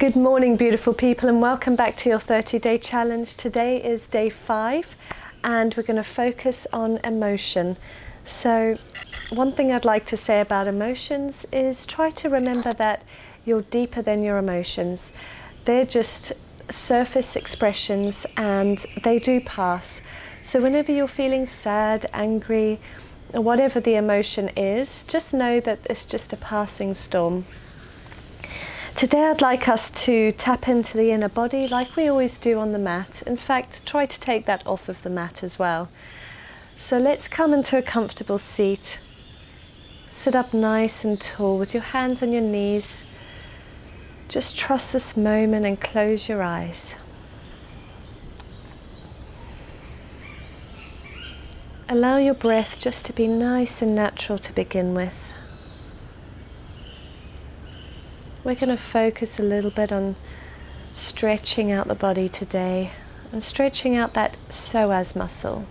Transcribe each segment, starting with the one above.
Good morning, beautiful people, and welcome back to your 30-day challenge. Today is day 5 and we're going to focus on emotion. So one thing I'd like to say about emotions is try to remember that you're deeper than your emotions. They're just surface expressions and they do pass. So whenever you're feeling sad, angry, or whatever the emotion is, just know that it's just a passing storm. Today I'd like us to tap into the inner body like we always do on the mat. In fact, try to take that off of the mat as well. So let's come into a comfortable seat. Sit up nice and tall with your hands on your knees. Just trust this moment and close your eyes. Allow your breath just to be nice and natural to begin with. We're going to focus a little bit on stretching out the body today and stretching out that psoas muscle.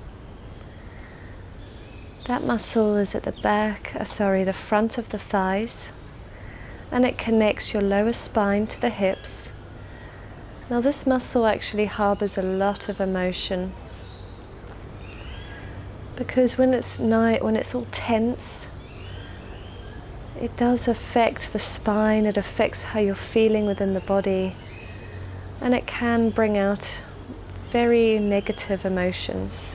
That muscle is at the the front of the thighs, and it connects your lower spine to the hips. Now this muscle actually harbors a lot of emotion because when it's all tense, it does affect the spine, it affects how you're feeling within the body, and it can bring out very negative emotions.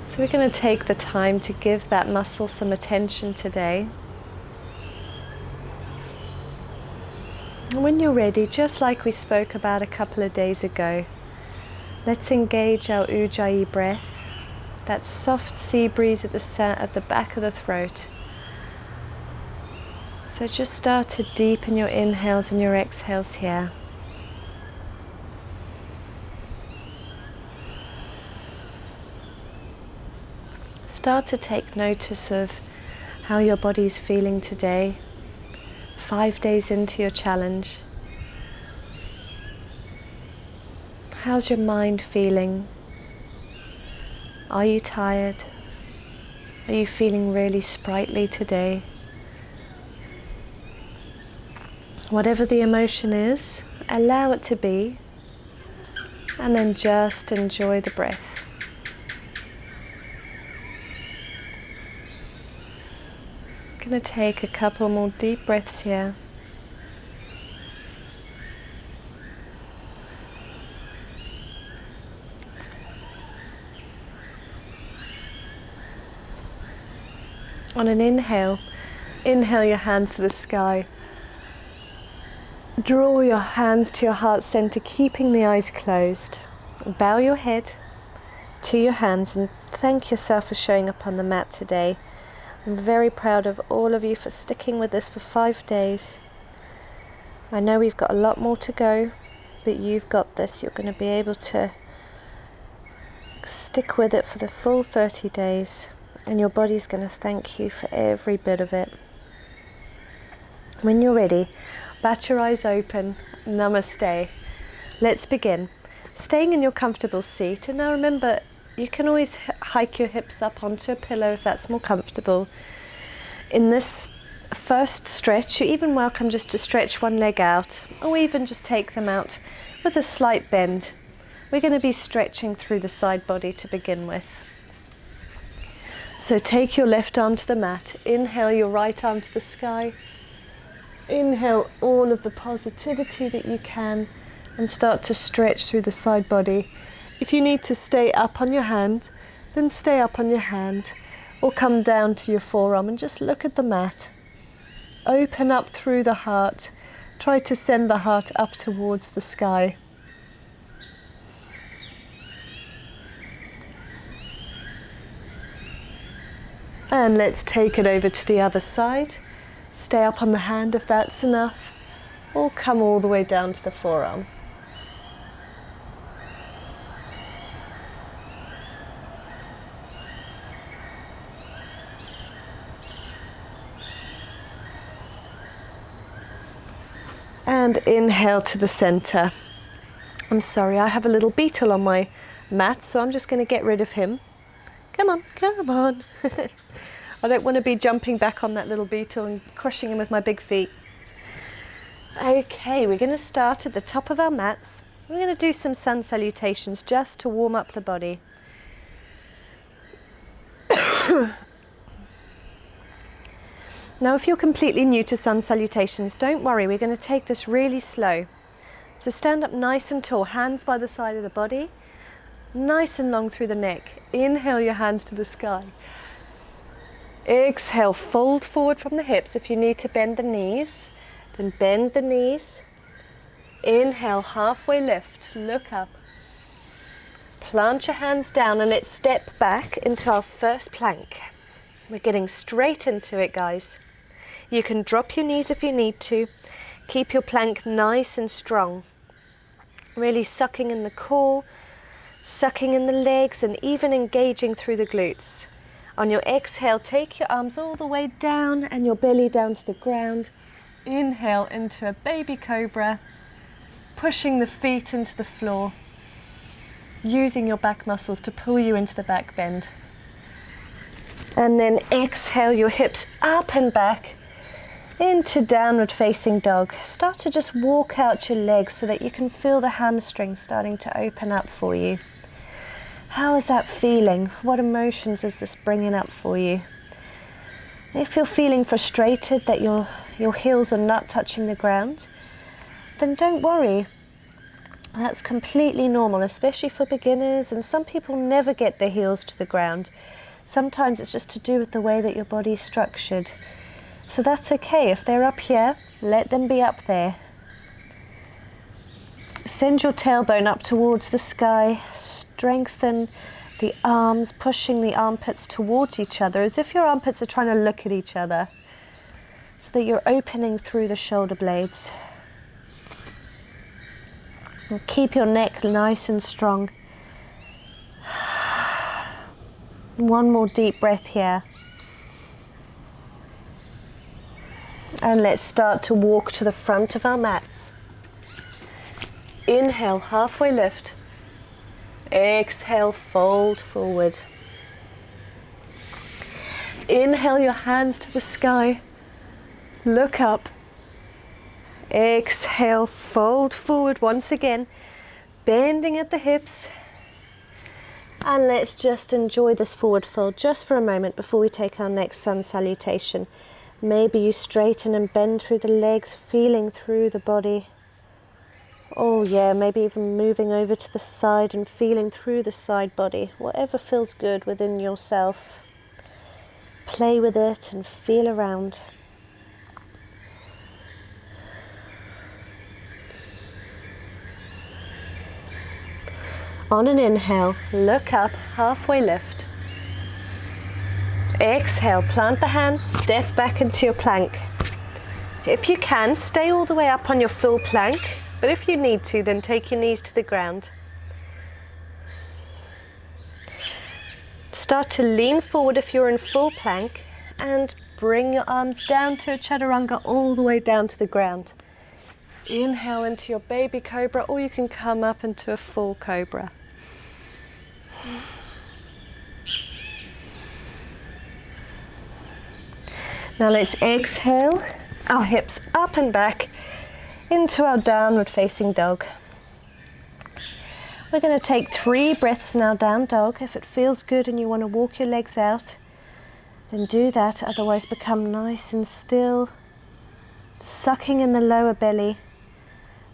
So we're going to take the time to give that muscle some attention today. And when you're ready, just like we spoke about a couple of days ago, let's engage our ujjayi breath, that soft sea breeze at the back of the throat. So just start to deepen your inhales and your exhales here. Start to take notice of how your body is feeling today, 5 days into your challenge. How's your mind feeling? Are you tired? Are you feeling really sprightly today? Whatever the emotion is, allow it to be, and then just enjoy the breath. I'm going to take a couple more deep breaths here. On an inhale, inhale your hands to the sky. Draw your hands to your heart center, keeping the eyes closed. Bow your head to your hands and thank yourself for showing up on the mat today. I'm very proud of all of you for sticking with this for 5 days. I know we've got a lot more to go, but you've got this. You're going to be able to stick with it for the full 30 days, and your body's going to thank you for every bit of it. When you're ready, bat your eyes open. Namaste. Let's begin. Staying in your comfortable seat, and now remember, you can always hike your hips up onto a pillow if that's more comfortable. In this first stretch, you're even welcome just to stretch one leg out, or even just take them out with a slight bend. We're going to be stretching through the side body to begin with. So take your left arm to the mat, inhale your right arm to the sky. Inhale all of the positivity that you can and start to stretch through the side body. If you need to stay up on your hand, then stay up on your hand or come down to your forearm and just look at the mat. Open up through the heart. Try to send the heart up towards the sky. And let's take it over to the other side. Stay up on the hand if that's enough, or come all the way down to the forearm. And inhale to the center. I'm sorry, I have a little beetle on my mat, so I'm just going to get rid of him. Come on, come on. I don't want to be jumping back on that little beetle and crushing him with my big feet. Okay, we're going to start at the top of our mats. We're going to do some sun salutations just to warm up the body. Now, if you're completely new to sun salutations, don't worry, we're going to take this really slow. So stand up nice and tall, hands by the side of the body, nice and long through the neck. Inhale your hands to the sky. Exhale, fold forward from the hips. If you need to bend the knees, then bend the knees. Inhale, halfway lift, look up. Plant your hands down and let's step back into our first plank. We're getting straight into it, guys. You can drop your knees if you need to. Keep your plank nice and strong. Really sucking in the core, sucking in the legs, and even engaging through the glutes. On your exhale, take your arms all the way down and your belly down to the ground. Inhale into a baby cobra, pushing the feet into the floor, using your back muscles to pull you into the back bend. And then exhale your hips up and back into downward facing dog. Start to just walk out your legs so that you can feel the hamstrings starting to open up for you. How is that feeling? What emotions is this bringing up for you? If you're feeling frustrated that your heels are not touching the ground, then don't worry. That's completely normal, especially for beginners, and some people never get their heels to the ground. Sometimes it's just to do with the way that your body's structured. So that's okay. If they're up here, let them be up there. Send your tailbone up towards the sky. Strengthen the arms, pushing the armpits towards each other as if your armpits are trying to look at each other, so that you're opening through the shoulder blades. And keep your neck nice and strong. One more deep breath here. And let's start to walk to the front of our mats. Inhale, halfway lift. Exhale, fold forward. Inhale your hands to the sky. Look up. Exhale, fold forward once again, bending at the hips. And let's just enjoy this forward fold just for a moment before we take our next sun salutation. Maybe you straighten and bend through the legs, feeling through the body. Oh yeah, maybe even moving over to the side and feeling through the side body. Whatever feels good within yourself. Play with it and feel around. On an inhale, look up, halfway lift. Exhale, plant the hands, step back into your plank. If you can, stay all the way up on your full plank, but if you need to, then take your knees to the ground. Start to lean forward if you're in full plank, and bring your arms down to a chaturanga all the way down to the ground. Inhale into your baby cobra, or you can come up into a full cobra. Now let's exhale our hips up and back into our downward facing dog. We're going to take 3 breaths in our down dog. If it feels good and you want to walk your legs out, then do that. Otherwise, become nice and still, sucking in the lower belly,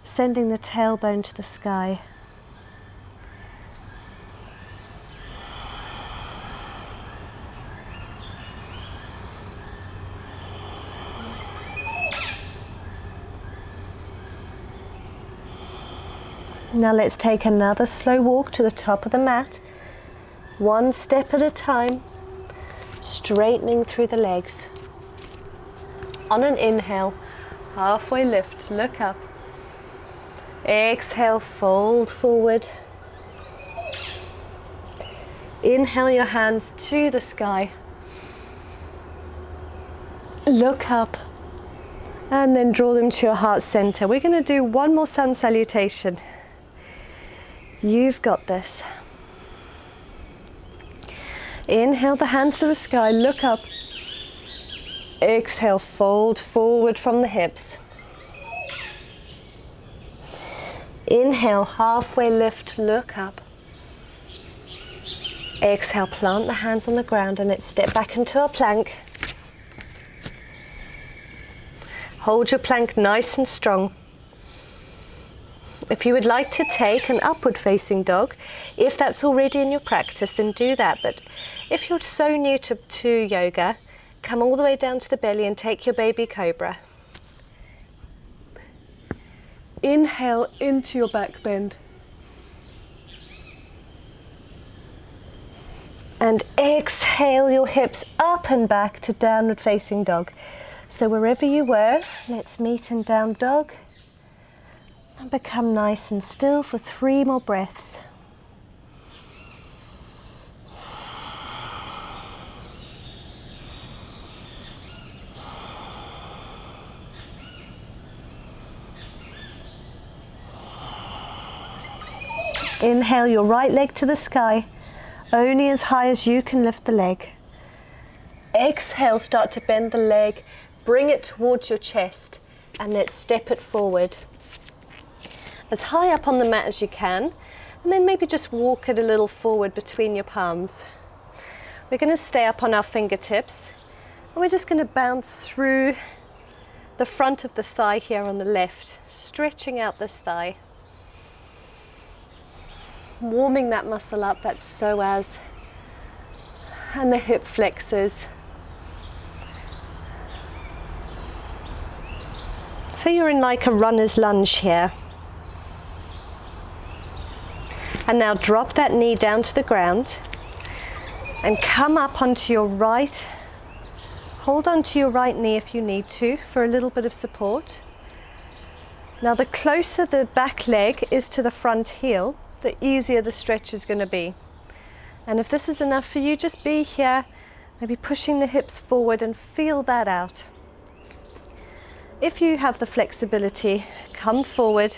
sending the tailbone to the sky. Now let's take another slow walk to the top of the mat, one step at a time, straightening through the legs. On an inhale, halfway lift, look up. Exhale, fold forward. Inhale your hands to the sky. Look up. And then draw them to your heart center. We're going to do one more sun salutation. You've got this. Inhale the hands to the sky, look up. Exhale, fold forward from the hips. Inhale, halfway lift, look up. Exhale, plant the hands on the ground and let's step back into our plank. Hold your plank nice and strong. If you would like to take an upward facing dog, if that's already in your practice, then do that. But if you're so new to yoga, come all the way down to the belly and take your baby cobra. Inhale into your back bend. And exhale your hips up and back to downward facing dog. So wherever you were, let's meet in down dog. And become nice and still for 3 more breaths. Inhale your right leg to the sky, only as high as you can lift the leg. Exhale, start to bend the leg, bring it towards your chest, and let's step it forward. As high up on the mat as you can, and then maybe just walk it a little forward between your palms. We're going to stay up on our fingertips, and we're just going to bounce through the front of the thigh here on the left, stretching out this thigh. Warming that muscle up, that psoas, and the hip flexors. So you're in like a runner's lunge here. And now drop that knee down to the ground and come up onto your right. Hold onto your right knee if you need to for a little bit of support. Now the closer the back leg is to the front heel, the easier the stretch is going to be. And if this is enough for you, just be here, maybe pushing the hips forward and feel that out. If you have the flexibility, come forward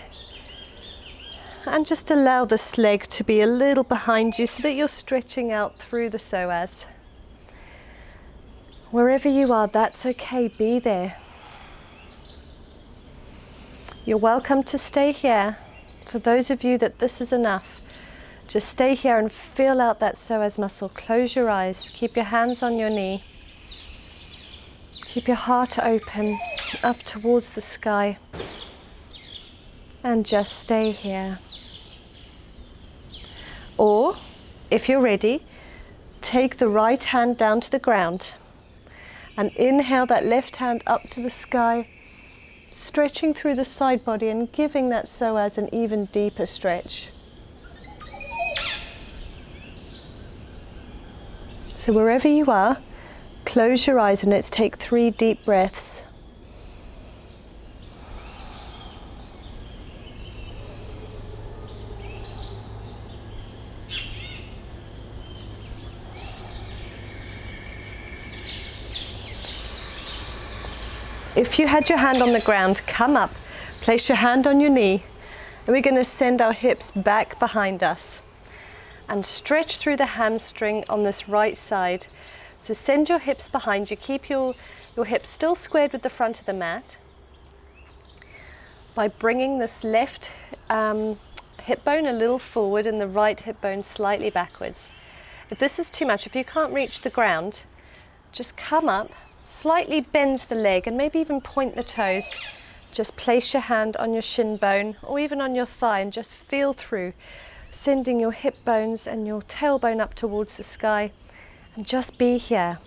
and just allow this leg to be a little behind you so that you're stretching out through the psoas. Wherever you are, that's okay, be there. You're welcome to stay here. For those of you that this is enough, just stay here and feel out that psoas muscle. Close your eyes, keep your hands on your knee. Keep your heart open, up towards the sky. And just stay here. Or, if you're ready, take the right hand down to the ground. And inhale that left hand up to the sky, stretching through the side body and giving that psoas an even deeper stretch. So wherever you are, close your eyes and let's take 3 deep breaths. If you had your hand on the ground, come up, place your hand on your knee, and we're going to send our hips back behind us and stretch through the hamstring on this right side. So send your hips behind you, keep your hips still squared with the front of the mat by bringing this left hip bone a little forward and the right hip bone slightly backwards. If this is too much, if you can't reach the ground, just come up, slightly bend the leg and maybe even point the toes. Just place your hand on your shin bone or even on your thigh and just feel through, sending your hip bones and your tailbone up towards the sky, and just be here.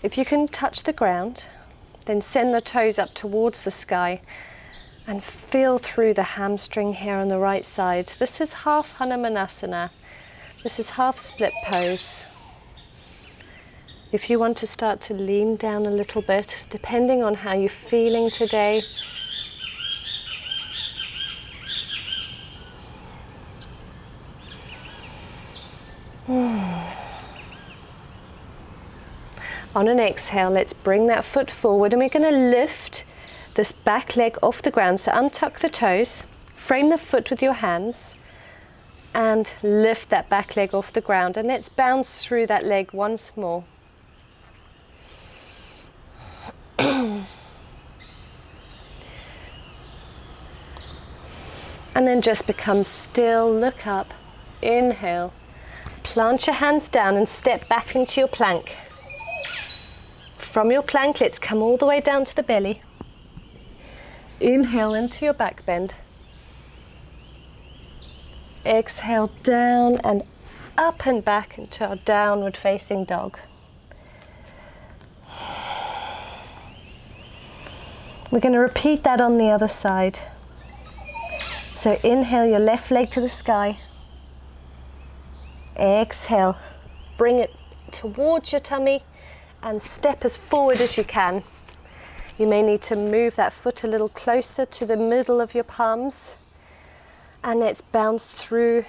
If you can touch the ground, then send the toes up towards the sky and feel through the hamstring here on the right side. This is half Hanumanasana. This is half split pose. If you want to start to lean down a little bit, depending on how you're feeling today. On an exhale, let's bring that foot forward and we're going to lift this back leg off the ground. So untuck the toes, frame the foot with your hands and lift that back leg off the ground, and let's bounce through that leg once more. just become still, look up, inhale. Plant your hands down and step back into your plank. From your plank, let's come all the way down to the belly. Inhale into your back bend. Exhale down and up and back into our downward facing dog. We're going to repeat that on the other side. So inhale your left leg to the sky. Exhale, bring it towards your tummy and step as forward as you can. You may need to move that foot a little closer to the middle of your palms, and let's bounce through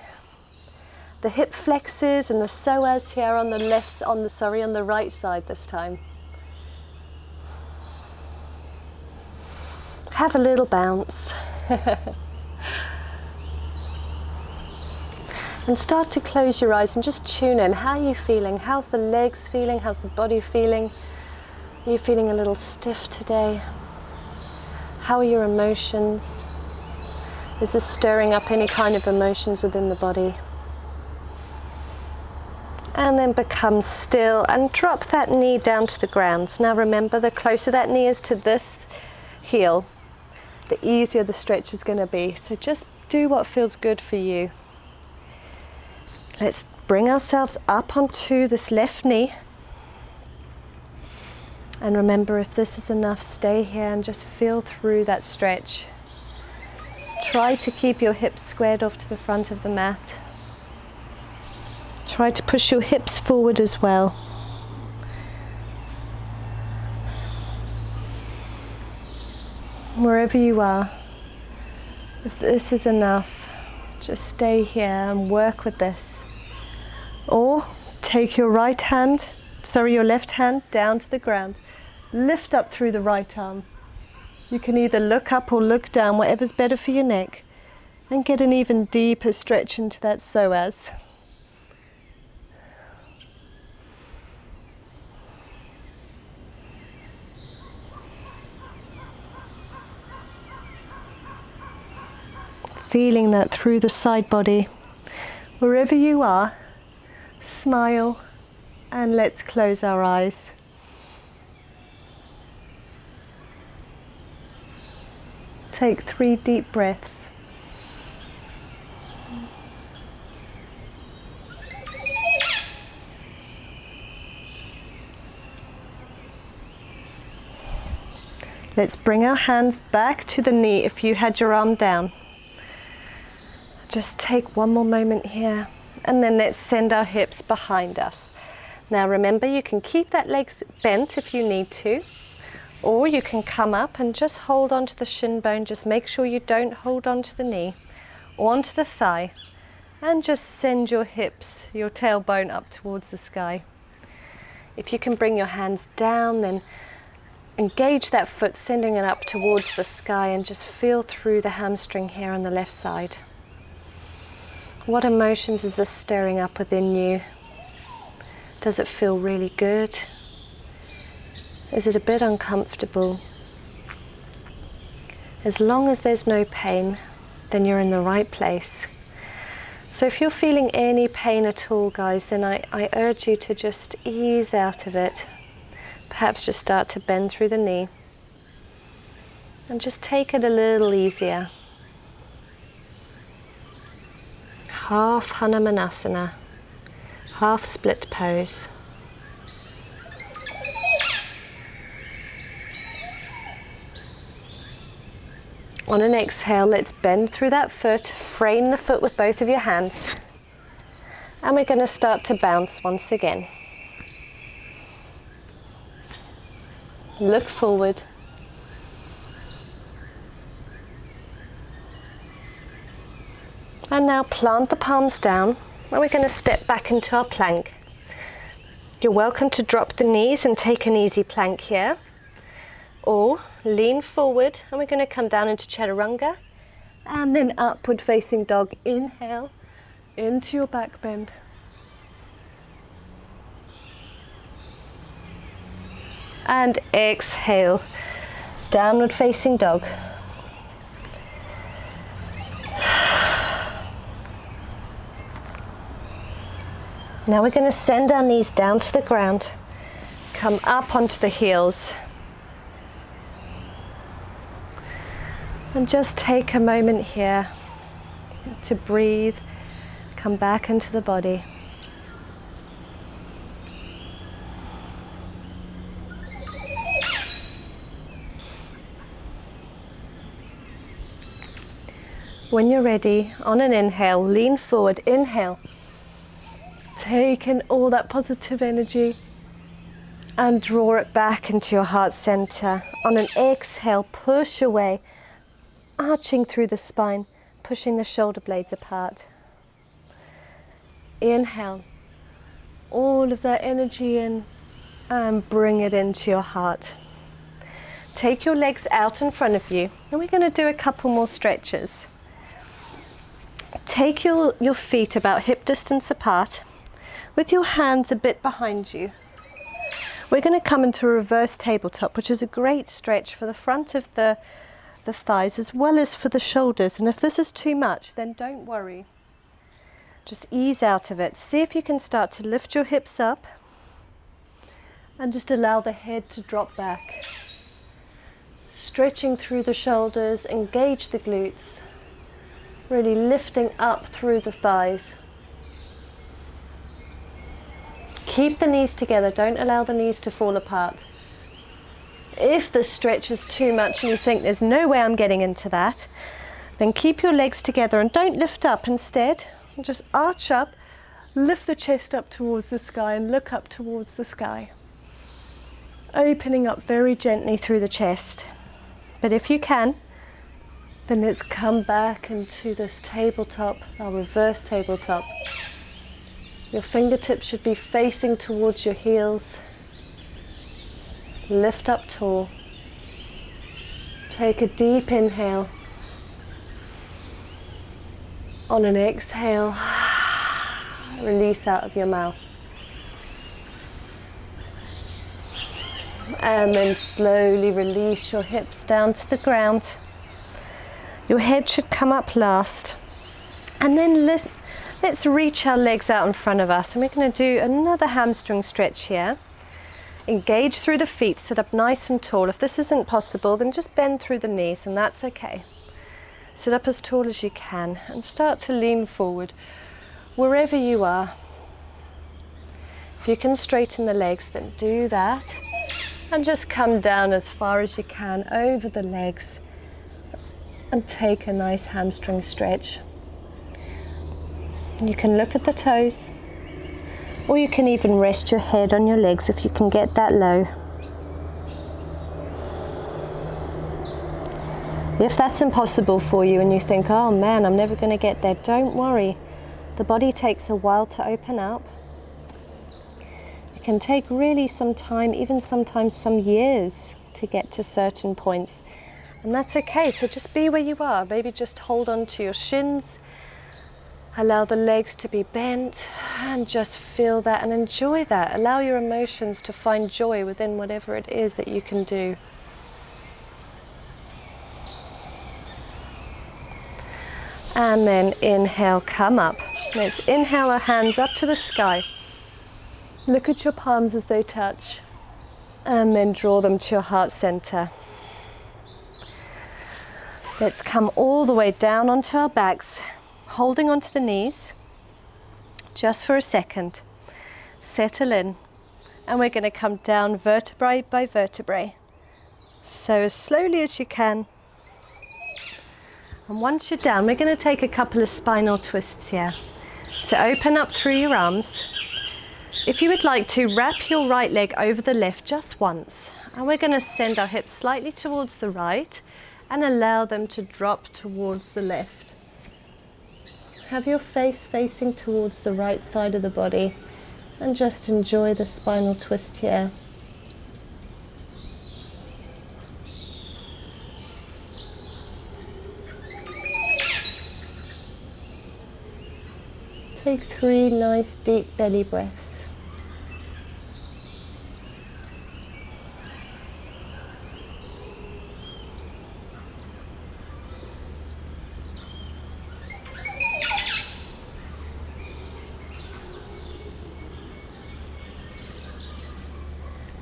the hip flexors and the psoas here on the right side this time. Have a little bounce. And start to close your eyes and just tune in. How are you feeling? How's the legs feeling? How's the body feeling? Are you feeling a little stiff today? How are your emotions? Is this stirring up any kind of emotions within the body? And then become still and drop that knee down to the ground. Now remember, the closer that knee is to this heel, the easier the stretch is going to be. So just do what feels good for you. Let's bring ourselves up onto this left knee. And remember, if this is enough, stay here and just feel through that stretch. Try to keep your hips squared off to the front of the mat. Try to push your hips forward as well. Wherever you are, if this is enough, just stay here and work with this. Or take your left hand down to the ground. Lift up through the right arm. You can either look up or look down, whatever's better for your neck, and get an even deeper stretch into that psoas. Feeling that through the side body. Wherever you are, smile and let's close our eyes. Take 3 deep breaths. Let's bring our hands back to the knee if you had your arm down. Just take one more moment here, and then let's send our hips behind us. Now remember, you can keep that leg bent if you need to, or you can come up and just hold onto the shin bone. Just make sure you don't hold onto the knee or onto the thigh, and just send your hips, your tailbone up towards the sky. If you can bring your hands down, then engage that foot, sending it up towards the sky, and just feel through the hamstring here on the left side. What emotions is this stirring up within you? Does it feel really good? Is it a bit uncomfortable? As long as there's no pain, then you're in the right place. So if you're feeling any pain at all, guys, then I urge you to just ease out of it. Perhaps just start to bend through the knee. And just take it a little easier. Half Hanumanasana, half split pose. On an exhale, let's bend through that foot, frame the foot with both of your hands, and we're going to start to bounce once again. Look forward. And now plant the palms down, and we're going to step back into our plank. You're welcome to drop the knees and take an easy plank here, or lean forward, and we're going to come down into chaturanga, and then upward facing dog. Inhale into your back bend. And exhale, downward facing dog. Now we're going to send our knees down to the ground, come up onto the heels, and just take a moment here to breathe, come back into the body. When you're ready, on an inhale, lean forward, inhale. Take in all that positive energy and draw it back into your heart center. On an exhale, push away, arching through the spine, pushing the shoulder blades apart. Inhale, all of that energy in and bring it into your heart. Take your legs out in front of you and we're going to do a couple more stretches. Take your feet about hip distance apart with your hands a bit behind you. We're going to come into a reverse tabletop, which is a great stretch for the front of the thighs as well as for the shoulders. And if this is too much, then don't worry. Just ease out of it. See if you can start to lift your hips up and just allow the head to drop back. Stretching through the shoulders, engage the glutes. Really lifting up through the thighs. Keep the knees together, don't allow the knees to fall apart. If the stretch is too much and you think there's no way I'm getting into that, then keep your legs together and don't lift up. Instead, just arch up, lift the chest up towards the sky and look up towards the sky. Opening up very gently through the chest. But if you can, then let's come back into this tabletop, our reverse tabletop. Your fingertips should be facing towards your heels. Lift up tall. Take a deep inhale. On an exhale, release out of your mouth. And then slowly release your hips down to the ground. Your head should come up last. And then let's reach our legs out in front of us. And we're going to do another hamstring stretch here. Engage through the feet, sit up nice and tall. If this isn't possible, then just bend through the knees and that's okay. Sit up as tall as you can and start to lean forward wherever you are. If you can straighten the legs, then do that. And just come down as far as you can over the legs. And take a nice hamstring stretch. You can look at the toes, or you can even rest your head on your legs if you can get that low. If that's impossible for you and you think, oh man, I'm never going to get there, don't worry. The body takes a while to open up. It can take really some time, even sometimes some years, to get to certain points. And that's okay, so just be where you are. Maybe just hold on to your shins. Allow the legs to be bent and just feel that and enjoy that. Allow your emotions to find joy within whatever it is that you can do. And then inhale, come up. Let's inhale our hands up to the sky. Look at your palms as they touch. And then draw them to your heart center. Let's come all the way down onto our backs, holding onto the knees, just for a second. Settle in, and we're going to come down vertebrae by vertebrae. So as slowly as you can. And once you're down, we're going to take a couple of spinal twists here. So open up through your arms. If you would like to, wrap your right leg over the left just once. And we're going to send our hips slightly towards the right and allow them to drop towards the left. Have your face facing towards the right side of the body and just enjoy the spinal twist here. Take 3 nice deep belly breaths.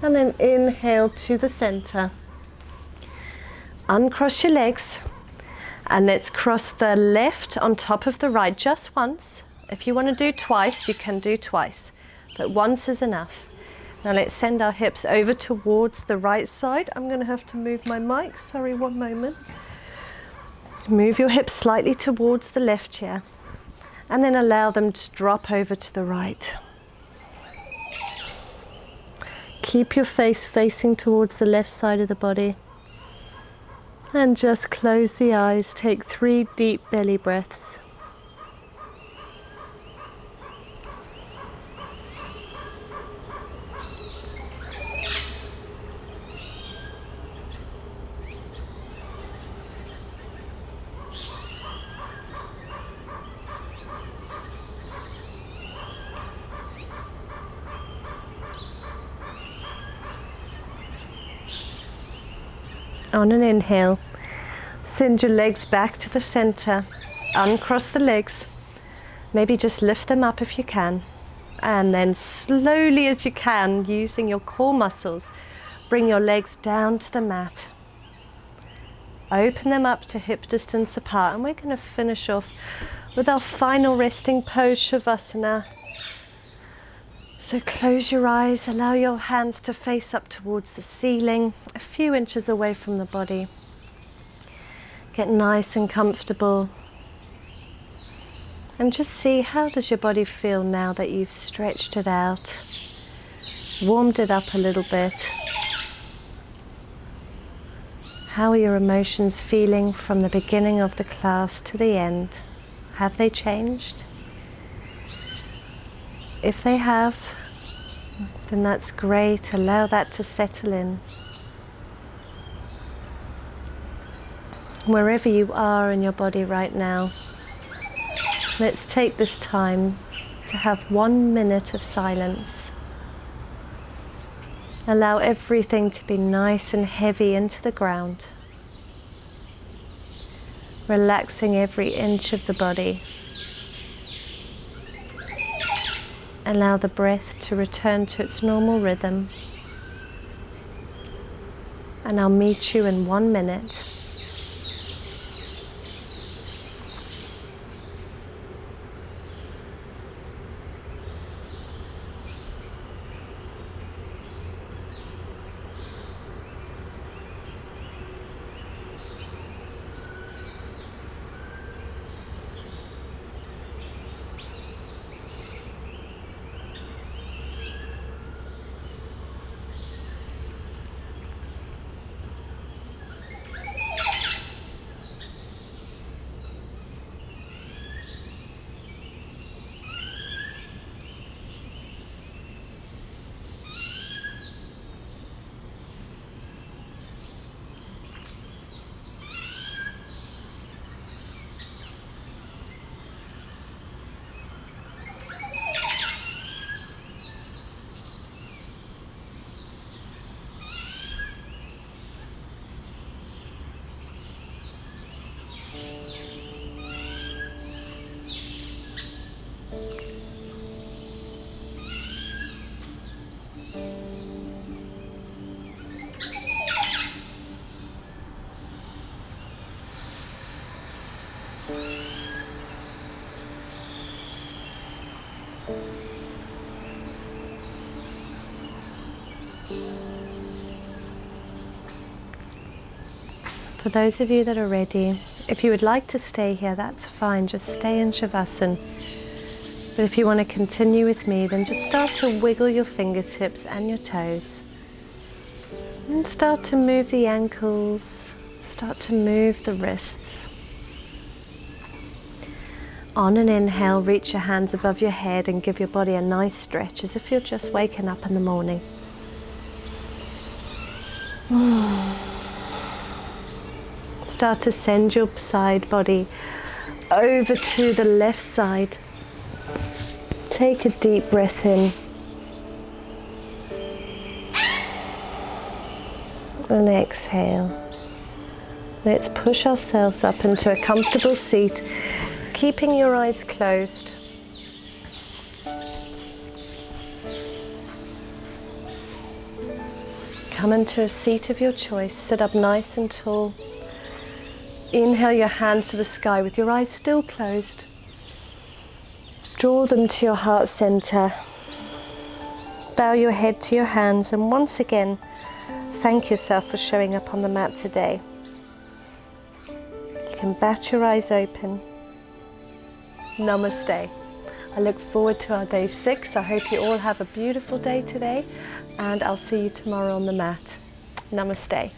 And then inhale to the center. Uncross your legs. And let's cross the left on top of the right just once. If you want to do twice, you can do twice. But once is enough. Now let's send our hips over towards the right side. I'm going to have to move my mic. Sorry, one moment. Move your hips slightly towards the left here. And then allow them to drop over to the right. Keep your face facing towards the left side of the body. And just close the eyes. Take 3 deep belly breaths. On an inhale, send your legs back to the center, uncross the legs, maybe just lift them up if you can, and then slowly as you can, using your core muscles, bring your legs down to the mat. Open them up to hip distance apart, and we're going to finish off with our final resting pose, Savasana. So close your eyes, allow your hands to face up towards the ceiling, a few inches away from the body. Get nice and comfortable. And just see, how does your body feel now that you've stretched it out, warmed it up a little bit? How are your emotions feeling from the beginning of the class to the end? Have they changed? If they have, then that's great. Allow that to settle in. Wherever you are in your body right now, let's take this time to have 1 minute of silence. Allow everything to be nice and heavy into the ground. Relaxing every inch of the body. Allow the breath to return to its normal rhythm. And I'll meet you in 1 minute. For those of you that are ready, if you would like to stay here, that's fine, just stay in Shavasana. But if you want to continue with me, then just start to wiggle your fingertips and your toes. And start to move the ankles, start to move the wrists. On an inhale, reach your hands above your head and give your body a nice stretch as if you're just waking up in the morning. Start to send your side body over to the left side. Take a deep breath in. And exhale. Let's push ourselves up into a comfortable seat, keeping your eyes closed. Come into a seat of your choice. Sit up nice and tall. Inhale your hands to the sky with your eyes still closed. Draw them to your heart center. Bow your head to your hands, and once again, thank yourself for showing up on the mat today. You can bat your eyes open. Namaste. I look forward to our day 6. I hope you all have a beautiful day today, and I'll see you tomorrow on the mat. Namaste.